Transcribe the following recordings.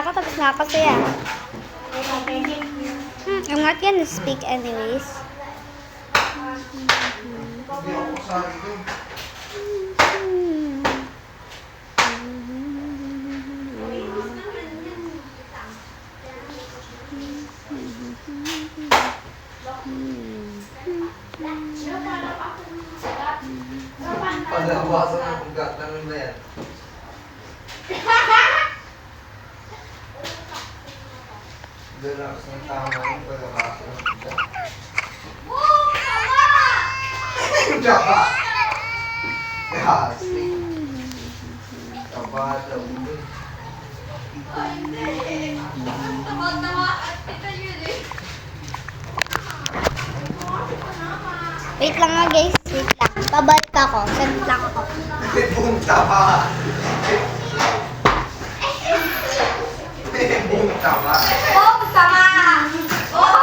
tapos na ako saya. I'm not gonna speak anyways. Paglabasan ng ugat, namin ba yan? Relax ng tama yung paglabasan ng ugat. Taba! Yes! Taba daw yun. Wait lang nga guys, wait lang. Pabalik ako, saglit lang ako. Buong taba! Buong taba! Oh, sama! Oy!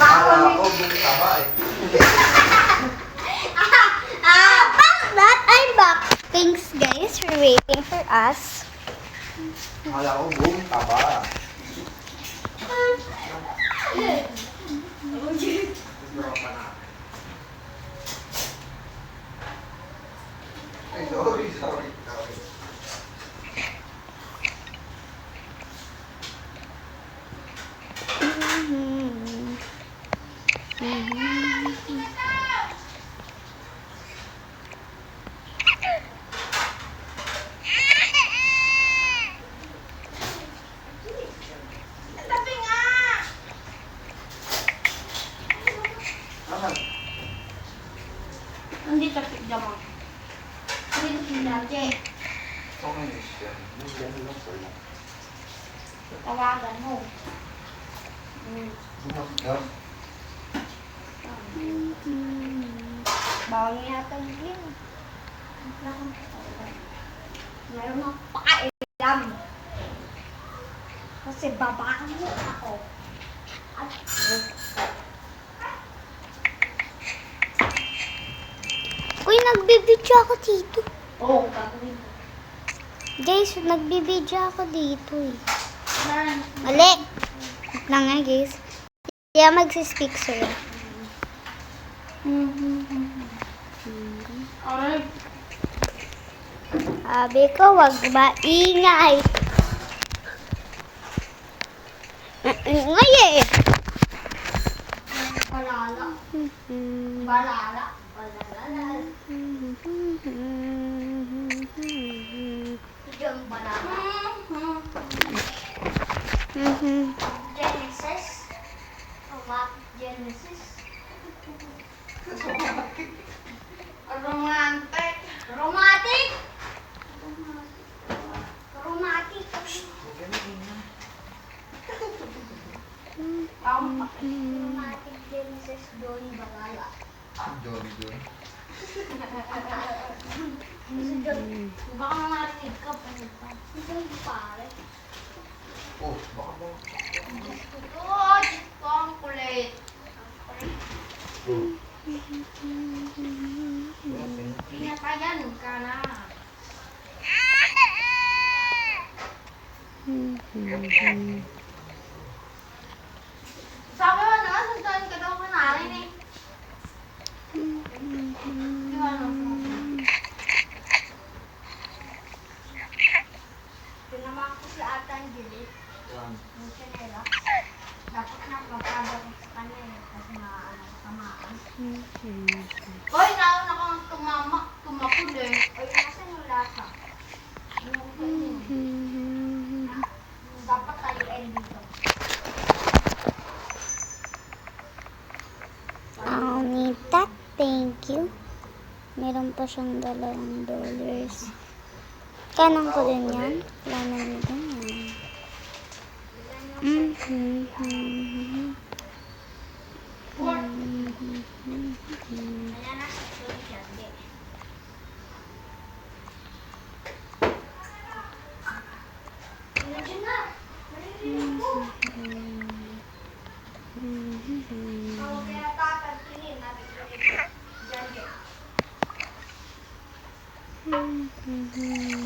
Akala ko buong taba eh. Back that, I'm back. Thanks guys for waiting for us. Akala ko buong taba. Ay, sorry. Asan? Hindi tapik naman. Hindi tapik dati. Okay na siya. Nandiyan lang pala. Tawagan mo. Bukas ka? Bawal yata yun. Meron akong pakailam. Kasi babaan mo ako. At uy, nagbibidyo ako dito. Oo, gagawin ko. Guys, nagbibidyo ako dito eh. Mali. Wait lang nga guys. Kaya magsispeak sa'yo. Sabi ko, wag maingay. Ingay eh. Balala. Balala. Balala. Yung balala. Genesis. What Genesis? Romantic. Romantic? Romantic. Romantic Genesis doon balala. Johnny doon. Baka marinig ka pa nito. Hindi pare. Oh, baka mo. Oh, dito ang kulit. Pinatayan ka na. Sabi mo naman, sundan ka daw kanarin eh. Di ba no? Pinama ko sa ata ang gilid. Yung kanila. Dapat na magkada ko sa kanya eh. Kasi tamaan. Hoy, nauna kang tumakul eh. Ay, nasa yung lasa. Dapat tayo end dito. I'll need that. Thank you. Meron pa siyang $2. Kanang ko din yan. Wala na rin yan.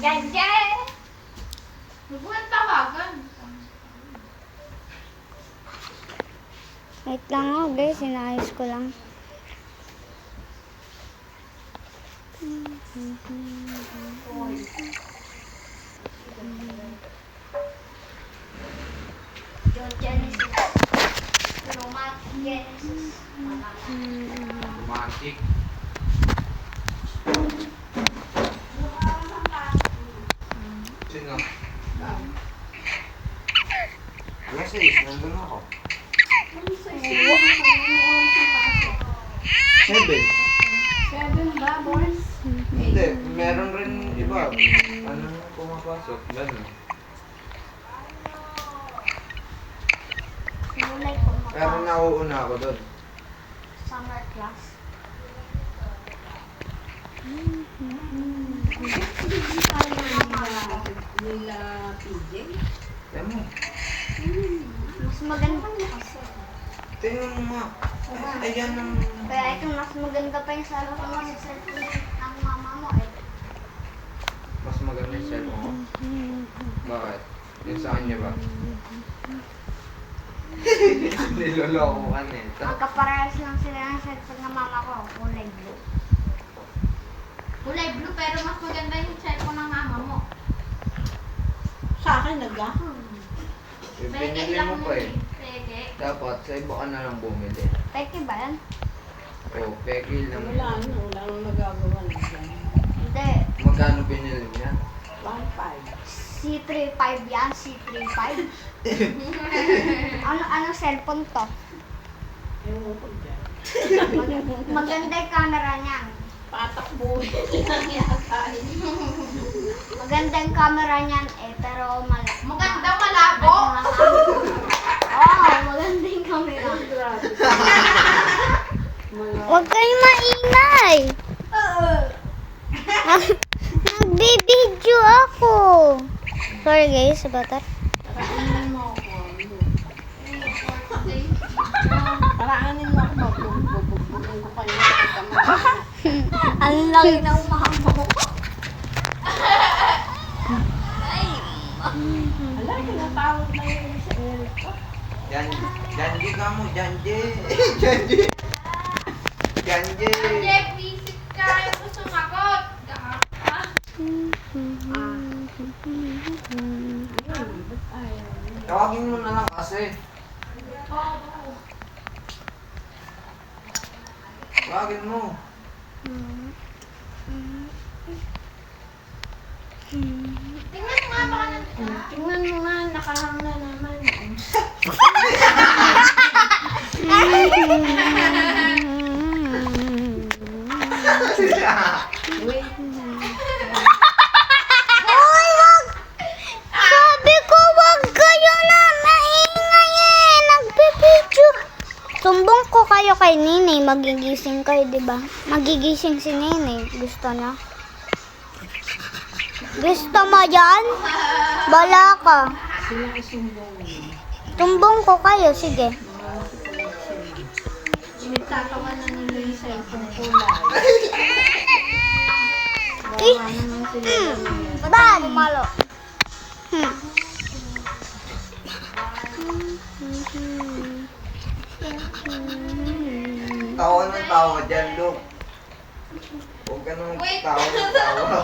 Janjay! Huwag mo nang tawagan. Wait lang ako guys, sinayos ko lang. Yung Genesis. Romantic Genesis. Romantic. Sino? Alas 6, nandun ako. 7. 7 ba, boys? Hindi, meron rin iba. Ano pumapasok? Ganun. Simulay ko Pero nauuna ako doon. summer class. Nila PJ. Alam mo, Mas maganda mo kasi. tingnan mo nga. Ayan ang... Kaya ito mas maganda pa yung sa mo sa cellphone ng mama mo eh. Mas maganda yung cellphone ko. Bakit? Yung sa kanya ba? Niloloko ka nito. Magkaparehas lang sila ng cellphone ng mama ko. Kulay blue. Kulay blue pero mas maganda yung cellphone ng mama mo. Sa akin, naghahang. Pinili mo pa eh. Peke. Dapat sa iba ka na lang bumili. Peke ba yan? O, peki lang. Wala nang magagawa na dyan. Hindi. Magkano binili niya? 1.5. C35 yan. C35. ano cellphone to? Ewan ko dyan. Maganda yung camera niyan. Patakbuhin lang yata. Maganda yung camera niyan eh, pero Maganda, malabo. Oo, maganda yung camera. Grabe. Huwag kayong maingay! Nagbibideo ako! Sorry guys, sa bata. Paraanin mo ako. Paraanin mo ako. Bubugbugin ko kayo sa kamay. Ang laki ng mama mo. Alam, pinatawag na yun sa Eric. Janji ka mo, Janji. Janji. Janji. Jeff, visit ka. Ayaw ko sumagot. Gahaka. Tawagin mo na lang kasi. Tawagin mo. Tingnan mo nga baka nandun. Tingnan mo nga, nakahang na naman. Wait. Uy, wag! Sabi ko wag kayo na maingay eh! Nagbibideo! Sumbong ko kayo kay Ninay, magigising kayo, di ba? Magigising si Ninay. Gusto na? Gusto mo dyan? Bala ka. Sila isumbong mo. Tumbong ko kayo, sige. Nagtatawa na nila yung cellphone ko live. Eh, Wala naman sila. Ban! Malo. Tawa ng tawa dyan, Luke. Huwag ka nang tawa ng tawa.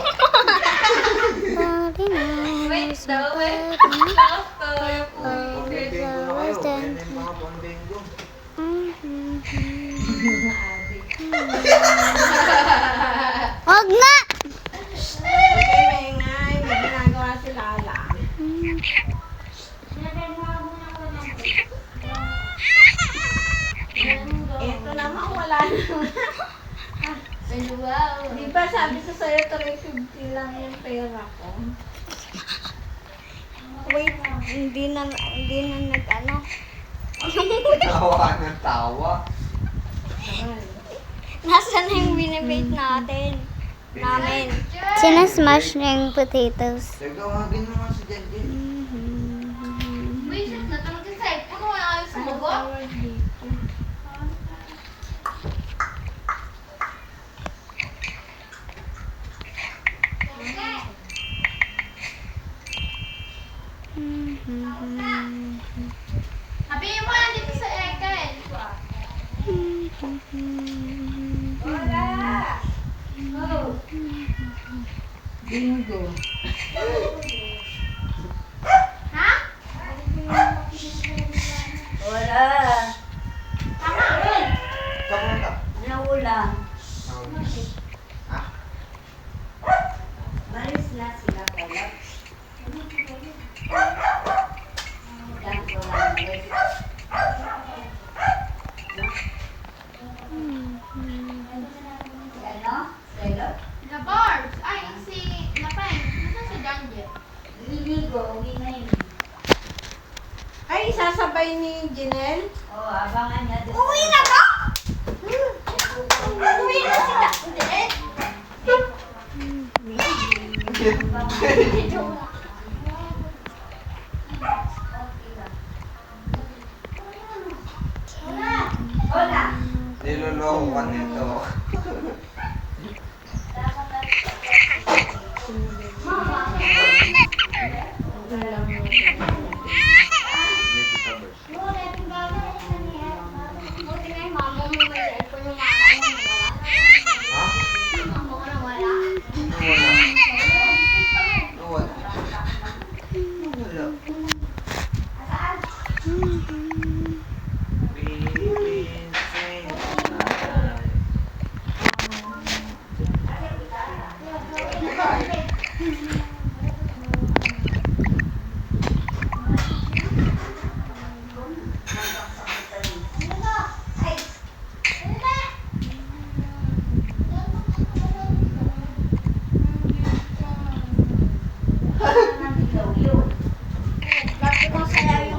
Wait daw, wait. Pambingo na kayo. Yan yung mga pambingo. Wag na! Okay, maingay. May ginagawa si Lala. Ito naman, wala naman. Di ba sabi ko sa'yo, 350 lang yung pera ko. Wait, hindi na nag-ano. Tawa ng tawa. Ayan. Nasaan na yung binibake natin? Namin. Sinasmash niya yung potatoes. Tawagin mo nga si Janji. Wait, na talaga sa cellphone. Wala kayo sumagot. Tawag dito. Sabihin mo lang dito sa Eken. Bingo. Ha? Wala. Tama. Kamunta. Naulan. Ah, Malis na sila pala. Yan ko lang ulit. Ano? Selo? The Barbs. Ay, si Lapeng. Nasaan si Janjet? Liligo, uwi na yun. Ay, sasabay ni Janelle? Oo, abangan niya doon. Uwi na ba? Uwi na sila. Hindi. Hola. niloloko ka nito. Dito sa bus. Ha? Wala. Wala.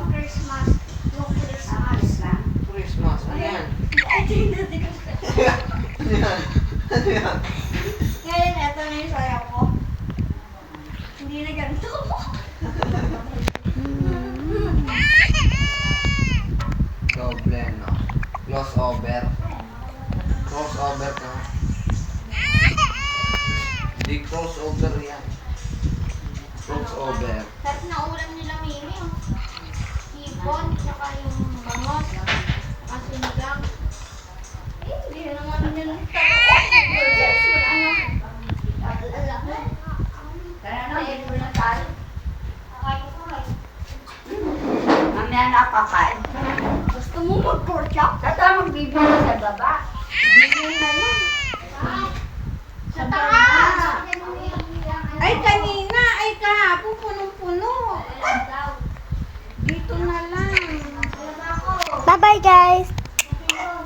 Philippines, Christmas. Ano yan? Ano yan? Ano yan? Ngayon, eto na yung sayaw ko. Hindi na ganito. Doble, no? Crossover. Crossover ka. Hindi crossover yan. Crossover. Tapos na ulam nila Mimi. Oh. Ibon, tsaka yung bangos. Tsaka sinigang. Eh, hindi na naman nila. Wala na. Tara na, ito na tayo. Mamaya na kakain. Gusto mo mag-pork chop? Tata, magbibigay sa baba. Bigyan na lang. Sa taas! Ay, kanina. Ay, kahapon. Punong-puno. Dito na lang. Bye-bye, guys.